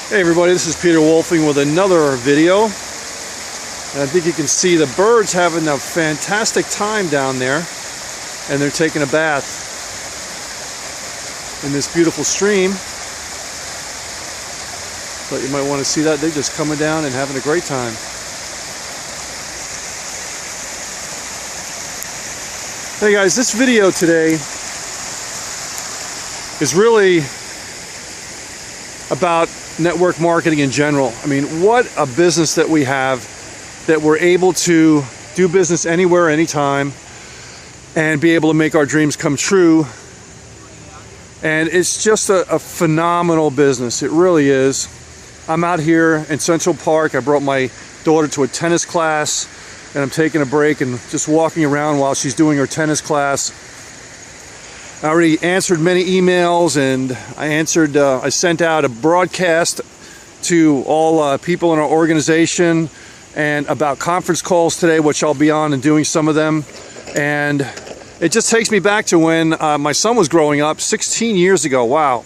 Hey everybody, this is Peter Wolfing with another video. And I think you can see the birds having a fantastic time down there, and they're taking a bath in this beautiful stream. But you might want to see that. They're just coming down and having a great time. Hey guys, this video today is really about network marketing in general. I mean, what a business that we have, that we're able to do business anywhere, anytime, and be able to make our dreams come true. And it's just a phenomenal business. It really is. I'm out here in Central Park. I brought my daughter to a tennis class, and I'm taking a break and just walking around while she's doing her tennis class. I already answered many emails, and I sent out a broadcast to all people in our organization and about conference calls today, which I'll be on and doing some of them. And it just takes me back to when my son was growing up 16 years ago. Wow.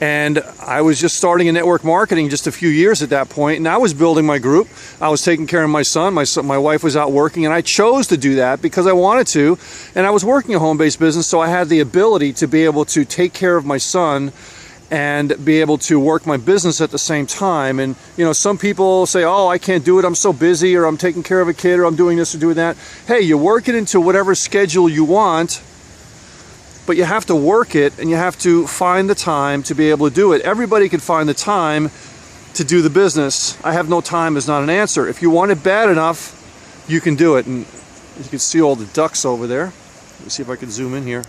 And I was just starting in network marketing just a few years at that point, and I was building my group. I was taking care of my son. My wife was out working, and I chose to do that because I wanted to. And I was working a home-based business, so I had the ability to be able to take care of my son and be able to work my business at the same time. And you know, some people say, oh, I can't do it, I'm so busy, or I'm taking care of a kid, or I'm doing this or doing that. Hey, you work it into whatever schedule you want, but you have to work it, and you have to find the time to be able to do it. Everybody can find the time to do the business. I have no time is not an answer. If you want it bad enough, you can do it. And you can see all the ducks over there. Let me see if I can zoom in here.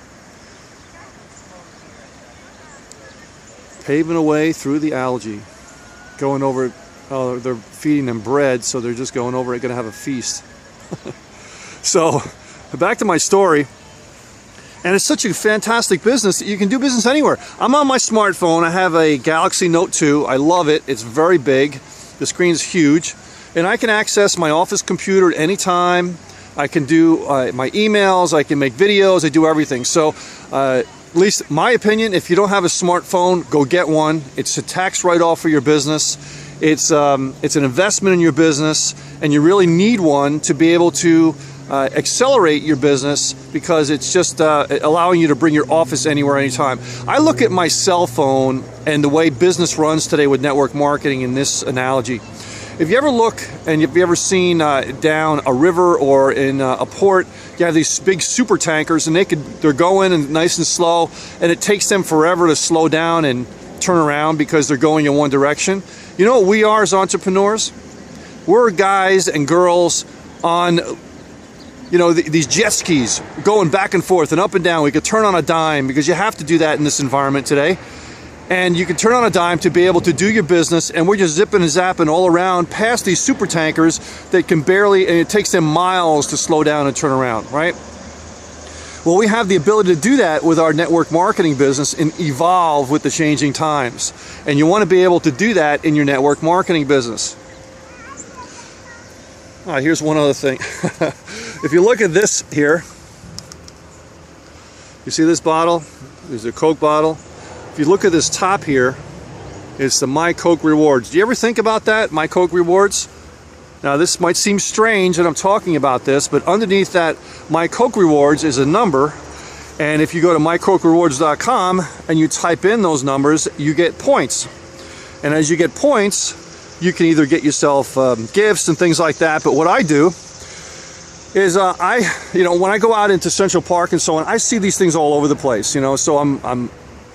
Paving away through the algae. Going over, oh, they're feeding them bread, so they're just going over it, gonna have a feast. So, back to my story. And it's such a fantastic business that you can do business anywhere. I'm on my smartphone. I have a Galaxy Note 2. I love it. It's very big. The screen's huge. And I can access my office computer at any time. I can do my emails. I can make videos. I do everything. So, at least my opinion, if you don't have a smartphone, go get one. It's a tax write-off for your business. It's an investment in your business. And you really need one to be able to accelerate your business, because it's just allowing you to bring your office anywhere, anytime. I look at my cell phone and the way business runs today with network marketing in this analogy. If you ever look, and if you ever seen down a river or in a port, you have these big super tankers, and they're going and nice and slow, and it takes them forever to slow down and turn around because they're going in one direction. You know what we are as entrepreneurs? We're guys and girls on, you know, these jet skis going back and forth and up and down. We could turn on a dime, because you have to do that in this environment today. And you can turn on a dime to be able to do your business, and we're just zipping and zapping all around past these super tankers that can barely, and it takes them miles to slow down and turn around, right? Well, we have the ability to do that with our network marketing business and evolve with the changing times. And you want to be able to do that in your network marketing business. Oh, here's one other thing. If you look at this here, you see this bottle? There's a Coke bottle. If you look at this top here, it's the My Coke Rewards. Do you ever think about that, My Coke Rewards? Now, this might seem strange that I'm talking about this, but underneath that My Coke Rewards is a number. And if you go to mycokerewards.com and you type in those numbers, you get points. And as you get points, you can either get yourself gifts and things like that. But what I do is when I go out into Central Park and so on, I see these things all over the place, you know, so I'm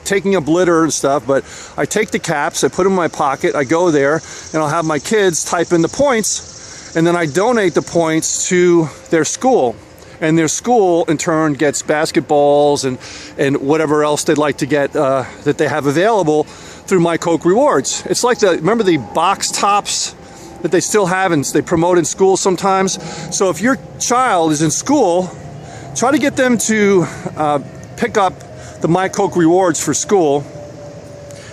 taking up litter and stuff, but I take the caps, I put them in my pocket, I go there, and I'll have my kids type in the points, and then I donate the points to their school. And their school, in turn, gets basketballs and whatever else they'd like to get that they have available through My Coke Rewards. It's like remember the box tops that they still have and they promote in school sometimes? So if your child is in school, try to get them to pick up the My Coke Rewards for school.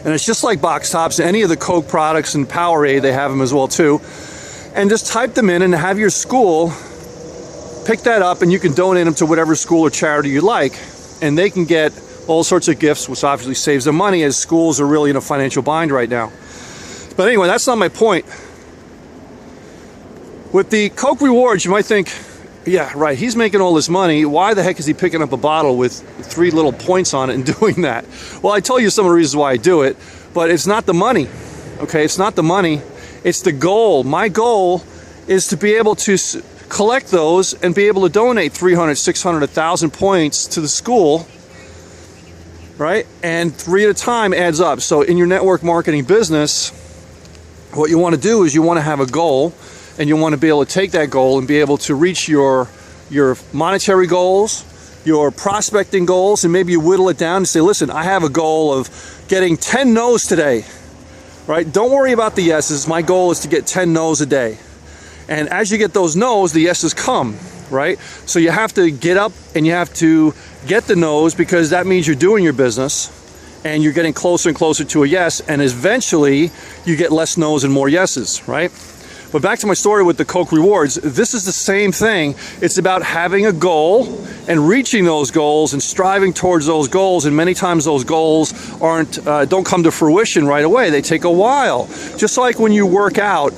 And it's just like box tops, any of the Coke products and Powerade, they have them as well too. And just type them in and have your school pick that up, and you can donate them to whatever school or charity you like. And they can get all sorts of gifts, which obviously saves them money, as schools are really in a financial bind right now. But anyway, that's not my point. With the Coke rewards, you might think, yeah, right, he's making all this money. Why the heck is he picking up a bottle with 3 little points on it and doing that? Well, I told you some of the reasons why I do it, but it's not the money, okay? It's not the money. It's the goal. My goal is to be able to collect those and be able to donate 300, 600, 1,000 points to the school, right? And 3 at a time adds up. So in your network marketing business, what you want to do is you want to have a goal, and you want to be able to take that goal and be able to reach your monetary goals, your prospecting goals, and maybe you whittle it down and say, listen, I have a goal of getting 10 no's today, right? Don't worry about the yeses. My goal is to get 10 no's a day. And as you get those no's, the yeses come, right? So you have to get up and you have to get the no's, because that means you're doing your business and you're getting closer and closer to a yes, and eventually you get less no's and more yeses, right? But back to my story with the Coke rewards, this is the same thing. It's about having a goal and reaching those goals and striving towards those goals. And many times those goals don't come to fruition right away. They take a while. Just like when you work out,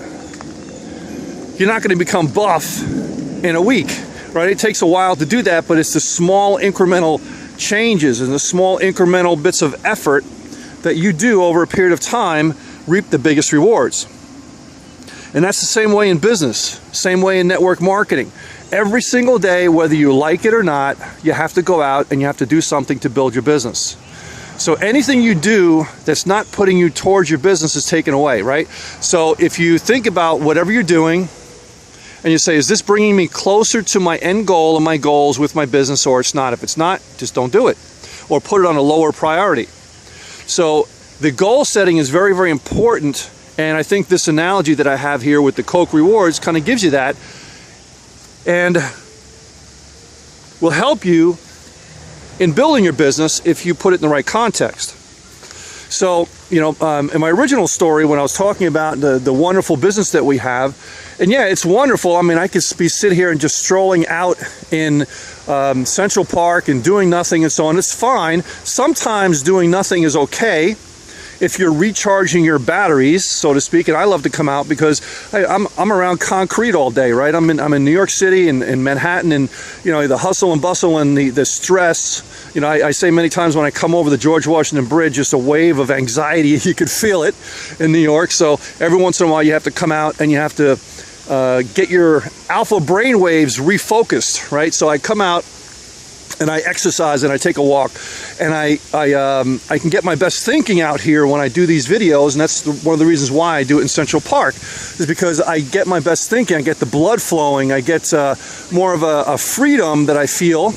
you're not going to become buff in a week, right? It takes a while to do that, but it's the small incremental changes and the small incremental bits of effort that you do over a period of time reap the biggest rewards. And that's the same way in business, same way in network marketing. Every single day, whether you like it or not, you have to go out and you have to do something to build your business. So anything you do that's not putting you towards your business is taken away, right? So if you think about whatever you're doing and you say, is this bringing me closer to my end goal and my goals with my business, or it's not? If it's not, just don't do it, or put it on a lower priority. So the goal setting is very, very important. And I think this analogy that I have here with the Coke rewards kind of gives you that, and will help you in building your business if you put it in the right context. So, you know, in my original story, when I was talking about the wonderful business that we have, and yeah, it's wonderful. I mean, I could be sit here and just strolling out in Central Park and doing nothing and so on. It's fine. Sometimes doing nothing is okay if you're recharging your batteries, so to speak. And I love to come out because I'm around concrete all day, right? I'm in New York City and in Manhattan, and you know, the hustle and bustle and the stress. You know, I say many times when I come over the George Washington Bridge, just a wave of anxiety. You could feel it in New York. So every once in a while you have to come out and you have to get your alpha brain waves refocused, right? So I come out and I exercise and I take a walk, and I can get my best thinking out here when I do these videos. And that's one of the reasons why I do it in Central Park, is because I get my best thinking, I get the blood flowing, I get more of a freedom that I feel,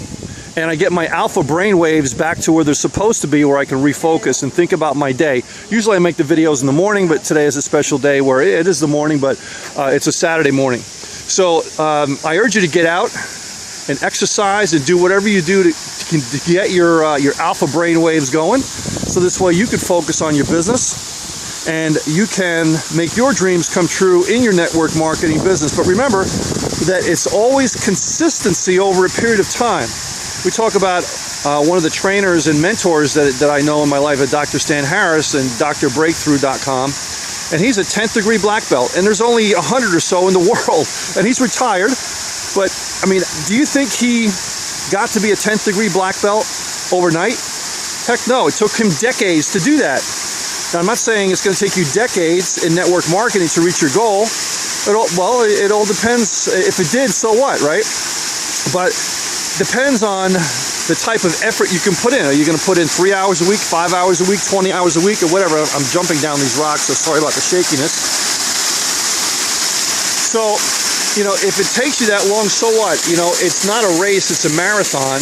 and I get my alpha brain waves back to where they're supposed to be, where I can refocus and think about my day. Usually I make the videos in the morning, but today is a special day where it is the morning, but it's a Saturday morning. So I urge you to get out and exercise and do whatever you do to get your alpha brain waves going, so this way you can focus on your business and you can make your dreams come true in your network marketing business. But remember that it's always consistency over a period of time. We talk about one of the trainers and mentors that I know in my life, Dr. Stan Harris and drbreakthrough.com, and he's a 10th degree black belt, and there's only 100 or so in the world, and he's retired. But, I mean, do you think he got to be a 10th degree black belt overnight? Heck no, it took him decades to do that. Now, I'm not saying it's going to take you decades in network marketing to reach your goal. It all depends. If it did, so what, right? But depends on the type of effort you can put in. Are you going to put in 3 hours a week, 5 hours a week, 20 hours a week, or whatever? I'm jumping down these rocks, so sorry about the shakiness. So, you know, if it takes you that long, so what? You know, it's not a race, it's a marathon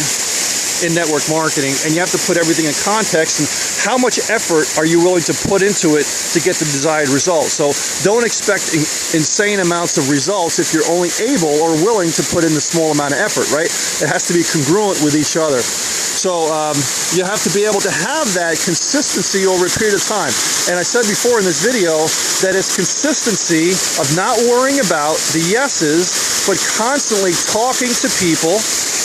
in network marketing, and you have to put everything in context, and how much effort are you willing to put into it to get the desired result? So don't expect insane amounts of results if you're only able or willing to put in the small amount of effort, right? It has to be congruent with each other. So you have to be able to have that consistency over a period of time. And I said before in this video that it's consistency of not worrying about the yeses, but constantly talking to people,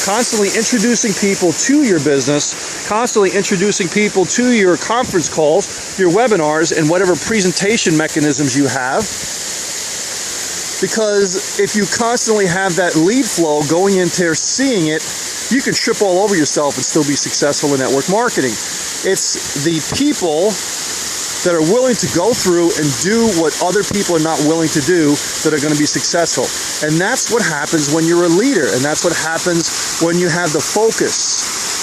constantly introducing people to your business, constantly introducing people to your conference calls, your webinars, and whatever presentation mechanisms you have. Because if you constantly have that lead flow going into there, seeing it, you can trip all over yourself and still be successful in network marketing. It's the people that are willing to go through and do what other people are not willing to do that are going to be successful. And that's what happens when you're a leader, and that's what happens when you have the focus.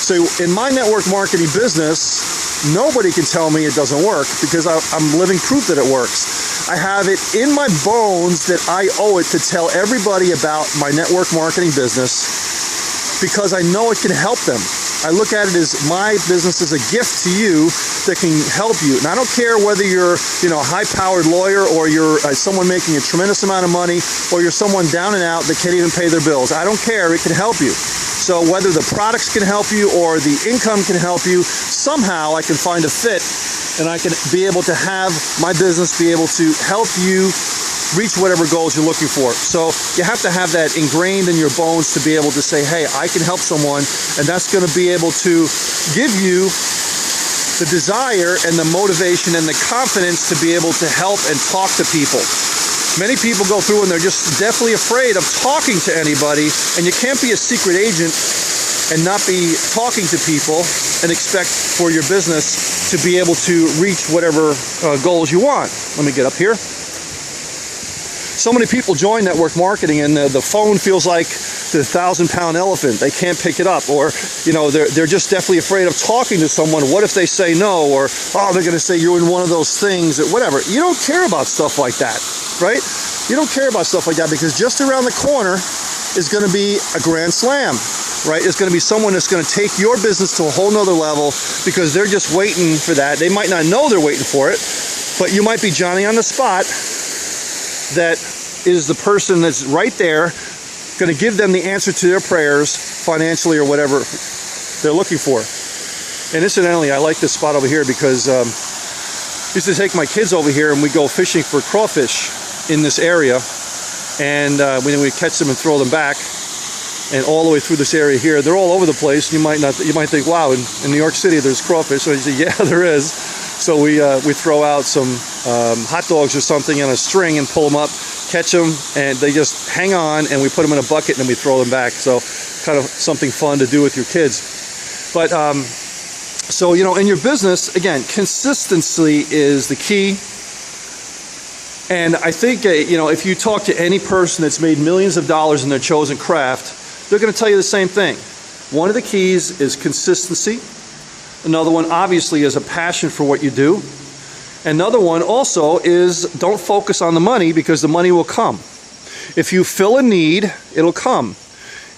So in my network marketing business, nobody can tell me it doesn't work, because I'm living proof that it works. I have it in my bones that I owe it to tell everybody about my network marketing business, because I know it can help them. I look at it as my business is a gift to you that can help you. And I don't care whether you're, a high-powered lawyer, or you're someone making a tremendous amount of money, or you're someone down and out that can't even pay their bills. I don't care. It can help you. So whether the products can help you or the income can help you, somehow I can find a fit, and I can be able to have my business be able to help you reach whatever goals you're looking for. So you have to have that ingrained in your bones to be able to say, hey, I can help someone, and that's going to be able to give you the desire and the motivation and the confidence to be able to help and talk to people. Many people go through and they're just deathly afraid of talking to anybody, and you can't be a secret agent and not be talking to people and expect for your business to be able to reach whatever goals you want. Let me get up here. So many people join network marketing, and the phone feels like the 1,000-pound elephant. They can't pick it up, or they're just definitely afraid of talking to someone. What if they say no, or they're going to say you're in one of those things, or whatever. You don't care about stuff like that, right? You don't care about stuff like that, because just around the corner is going to be a grand slam, right? It's going to be someone that's going to take your business to a whole nother level, because they're just waiting for that. They might not know they're waiting for it, but you might be Johnny on the spot that is the person that's right there, going to give them the answer to their prayers financially or whatever they're looking for. And incidentally, I like this spot over here because I used to take my kids over here and we go fishing for crawfish in this area, and when we catch them and throw them back, and all the way through this area here, they're all over the place. You might think, wow, in New York City there's crawfish. So you say, yeah, there is. So we throw out some hot dogs or something on a string and pull them up, catch them, and they just hang on, and we put them in a bucket and then we throw them back. So kind of something fun to do with your kids. But so in your business, again, consistency is the key. And I think if you talk to any person that's made millions of dollars in their chosen craft, they're going to tell you the same thing. One of the keys is consistency. Another one, obviously, is a passion for what you do. Another one also is don't focus on the money, because the money will come. If you fill a need, it'll come.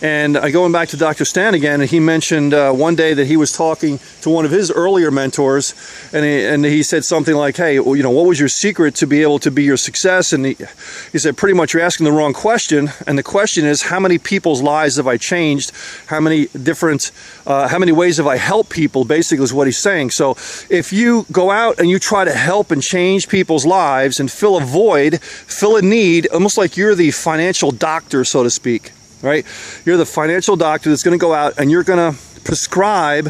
And going back to Dr. Stan again, and he mentioned one day that he was talking to one of his earlier mentors, and he said something like, hey, what was your secret to be able to be your success? And he said, pretty much you're asking the wrong question. And the question is, how many people's lives have I changed? How many ways have I helped people, basically is what he's saying. So if you go out and you try to help and change people's lives and fill a void, fill a need, almost like you're the financial doctor, so to speak. Right? You're the financial doctor that's going to go out and you're going to prescribe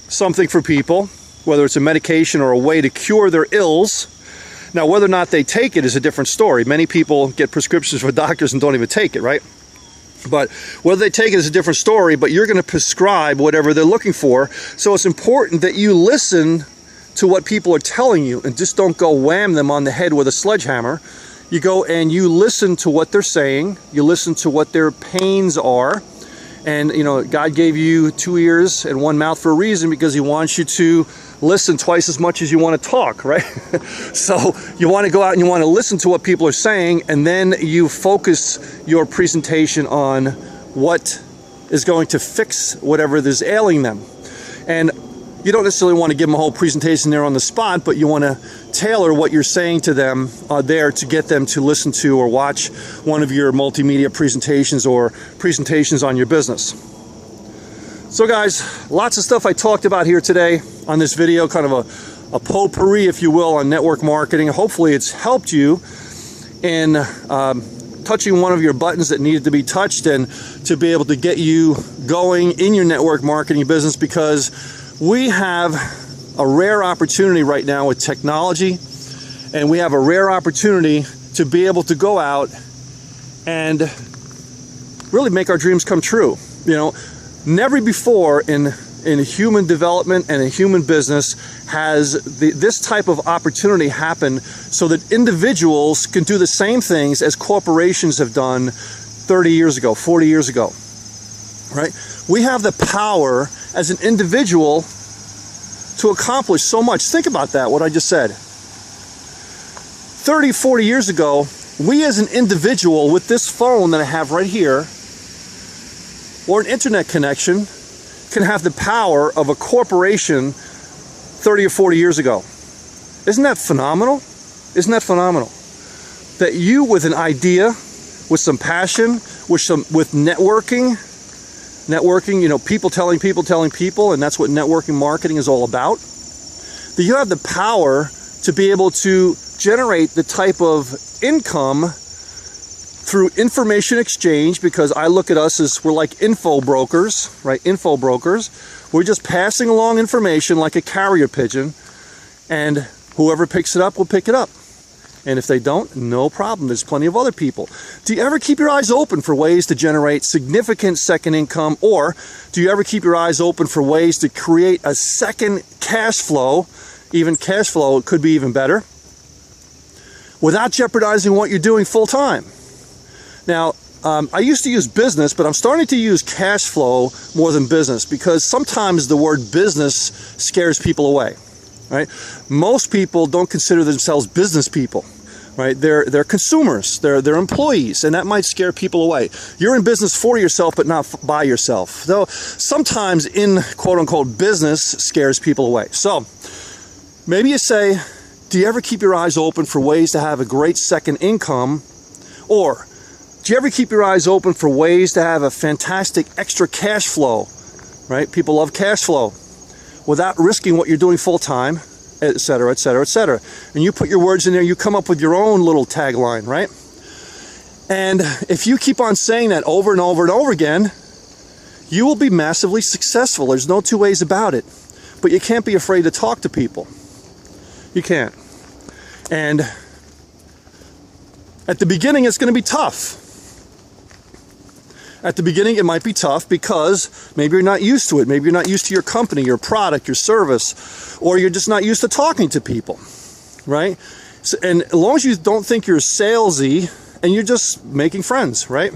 something for people, whether it's a medication or a way to cure their ills. Now, whether or not they take it is a different story. Many people get prescriptions from doctors and don't even take it, right? But whether they take it is a different story, but you're going to prescribe whatever they're looking for. So it's important that you listen to what people are telling you and just don't go wham them on the head with a sledgehammer. You go and you listen to what they're saying. You listen to what their pains are. And, God gave you 2 ears and 1 mouth for a reason, because he wants you to listen twice as much as you want to talk, right? So you want to go out and you want to listen to what people are saying, and then you focus your presentation on what is going to fix whatever is ailing them. And you don't necessarily want to give them a whole presentation there on the spot, but you want to tailor what you're saying to them there to get them to listen to or watch one of your multimedia presentations or presentations on your business. So guys, lots of stuff I talked about here today on this video, kind of a potpourri, if you will, on network marketing. Hopefully it's helped you in touching one of your buttons that needed to be touched, and to be able to get you going in your network marketing business, because we have a rare opportunity right now with technology, and we have a rare opportunity to be able to go out and really make our dreams come true. You know, never before in human development and in human business has this type of opportunity happen, so that individuals can do the same things as corporations have done 30 years ago, 40 years ago, right? We have the power as an individual to accomplish so much. Think about that, what I just said. 30, 40 years ago, we as an individual with this phone that I have right here, or an internet connection, can have the power of a corporation 30 or 40 years ago. Isn't that phenomenal? Isn't that phenomenal? That you, with an idea, with some passion, with networking, you know, people telling people, and that's what networking marketing is all about. That you have the power to be able to generate the type of income through information exchange, because I look at us as we're like info brokers, right? Info brokers. We're just passing along information like a carrier pigeon, and whoever picks it up will pick it up. And if they don't, no problem. There's plenty of other people. Do you ever keep your eyes open for ways to generate significant second income, or do you ever keep your eyes open for ways to create a second cash flow, even cash flow, it could be even better, without jeopardizing what you're doing full time? Now, I used to use business, but I'm starting to use cash flow more than business, because sometimes the word business scares people away, right? Most people don't consider themselves business people, right? They're consumers, they're employees, and that might scare people away. You're in business for yourself, but not by yourself. Though sometimes in quote-unquote business scares people away. So maybe you say, do you ever keep your eyes open for ways to have a great second income? Or do you ever keep your eyes open for ways to have a fantastic extra cash flow, right? People love cash flow, without risking what you're doing full time, et cetera, et cetera, et cetera. And you put your words in there, you come up with your own little tagline, right? And if you keep on saying that over and over and over again, you will be massively successful. There's no two ways about it. But you can't be afraid to talk to people. You can't. And at the beginning, it's going to be tough. At the beginning, it might be tough because maybe you're not used to it. Maybe you're not used to your company, your product, your service, or you're just not used to talking to people, right? So, and as long as you don't think you're salesy and you're just making friends, right?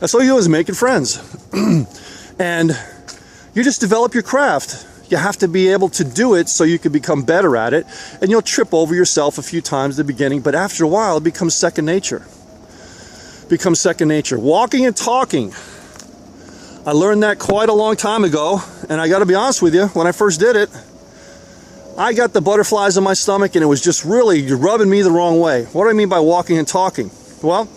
That's all you do is making friends. And you just develop your craft. You have to be able to do it so you can become better at it. And you'll trip over yourself a few times at the beginning, but after a while, it becomes second nature. Becomes second nature. Walking and talking. I learned that quite a long time ago, and I got to be honest with you, when I first did it, I got the butterflies in my stomach, and it was just really rubbing me the wrong way. What do I mean by walking and talking? Well,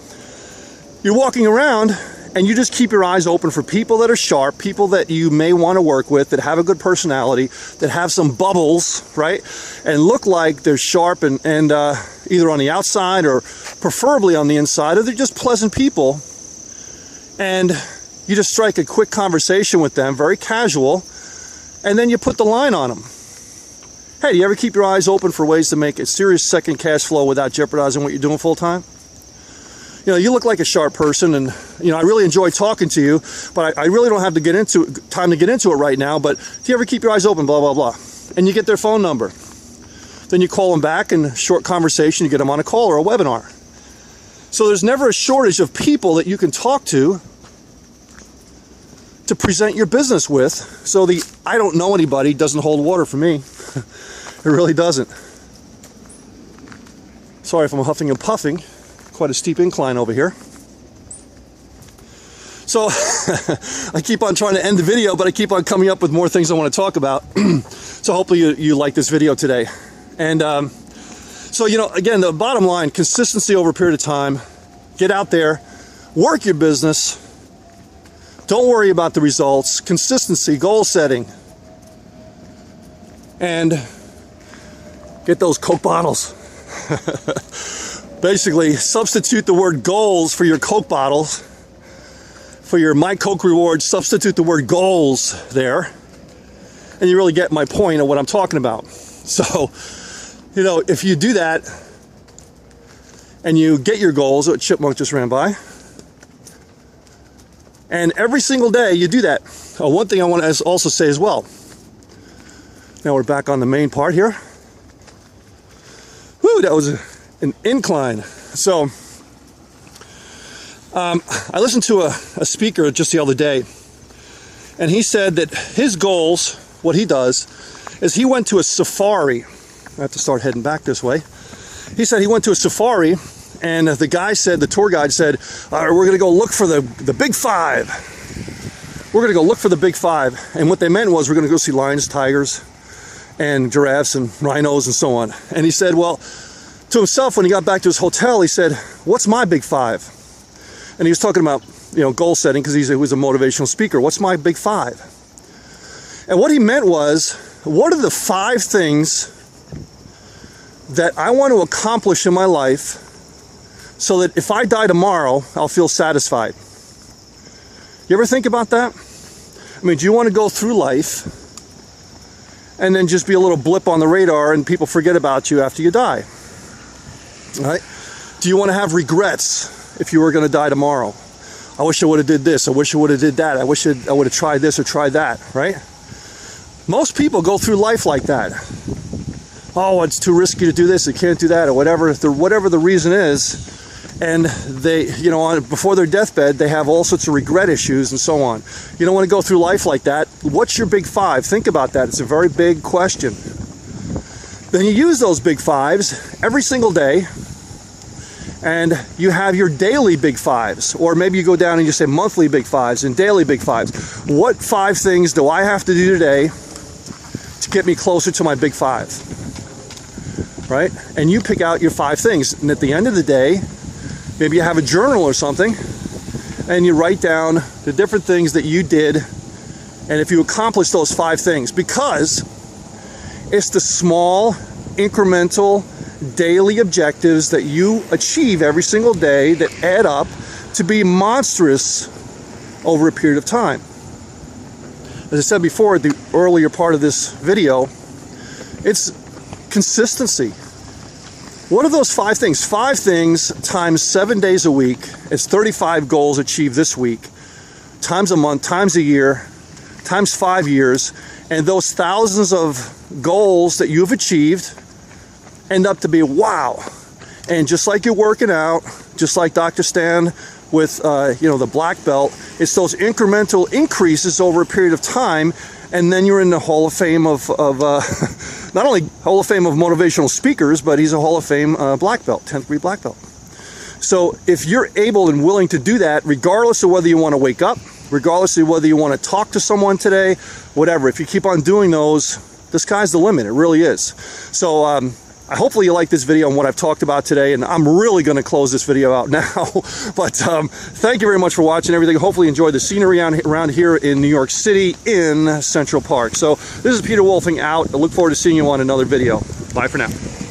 you're walking around, and you just keep your eyes open for people that are sharp, people that you may want to work with, that have a good personality, that have some bubbles, right? And look like they're sharp and either on the outside or preferably on the inside, or they're just pleasant people. And you just strike a quick conversation with them, very casual, and then you put the line on them. Hey, do you ever keep your eyes open for ways to make a serious second cash flow without jeopardizing what you're doing full time? You know, you look like a sharp person, and you know, I really enjoy talking to you, but I really don't have time to get into it right now. But do you ever keep your eyes open, blah, blah, blah? And you get their phone number. Then you call them back, and short conversation, you get them on a call or a webinar. So there's never a shortage of people that you can talk to present your business with. So the I don't know anybody doesn't hold water for me. It really doesn't. Sorry if I'm huffing and puffing. Quite a steep incline over here. So I keep on trying to end the video, but I keep on coming up with more things I want to talk about. So hopefully you like this video today. And so, you know, again, the bottom line, consistency over a period of time. Get out there, work your business. Don't worry about the results. Consistency, goal setting. And get those Coke bottles. Basically, substitute the word goals for your Coke bottles. For your My Coke rewards, substitute the word goals there. And you really get my point of what I'm talking about. So, you know, if you do that and you get your goals, a chipmunk just ran by, and every single day you do that. One thing I want to also say as well. Now we're back on the main part here. Whew, that was an incline. So, I listened to a speaker just the other day, and he said that his goals, what he does, is he went to a safari. I have to start heading back this way. He said he went to a safari, and the guy said, the tour guide said, we're going to go look for the big five. We're going to go look for the big five. And what they meant was we're going to go see lions, tigers, and giraffes, and rhinos, and so on. And he said, well, to himself, when he got back to his hotel, he said, what's my big five? And he was talking about, you know, goal setting, because he was a motivational speaker. What's my big five? And what he meant was, what are the 5 things that I want to accomplish in my life so that if I die tomorrow, I'll feel satisfied? You ever think about that? I mean, do you want to go through life and then just be a little blip on the radar and people forget about you after you die? Right? Do you want to have regrets if you were going to die tomorrow? I wish I would have did this. I wish I would have did that. I wish I would have tried this or tried that, right? Most people go through life like that. Oh, it's too risky to do this. I can't do that, or whatever the reason is. And they, you know, before their deathbed, they have all sorts of regret issues and so on. You don't want to go through life like that. What's your big 5? Think about that. It's a very big question. Then you use those big 5s every single day, and you have your daily big 5s, or maybe you go down and you say monthly big 5s and daily big 5s. What 5 things do I have to do today to get me closer to my big 5? Right? And you pick out your 5 things, and at the end of the day, maybe you have a journal or something, and you write down the different things that you did, and if you accomplish those 5 things, because it's the small, incremental, daily objectives that you achieve every single day that add up to be monstrous over a period of time. As I said before, at the earlier part of this video, it's consistency. What are those 5 things? 5 things times 7 days a week. It's 35 goals achieved this week, times a month, times a year, times 5 years, and those thousands of goals that you've achieved end up to be wow. And just like you're working out, just like Dr. Stan with you know, the black belt, it's those incremental increases over a period of time, and then you're in the Hall of Fame of not only Hall of Fame of motivational speakers, but he's a Hall of Fame black belt, 10th degree black belt. So if you're able and willing to do that, regardless of whether you want to wake up, regardless of whether you want to talk to someone today, whatever, if you keep on doing those, the sky's the limit. It really is. So hopefully you like this video and what I've talked about today, and I'm really going to close this video out now. But thank you very much for watching everything. Hopefully you enjoyed the scenery around here in New York City in Central Park. So this is Peter Wolfing out. I look forward to seeing you on another video. Bye for now.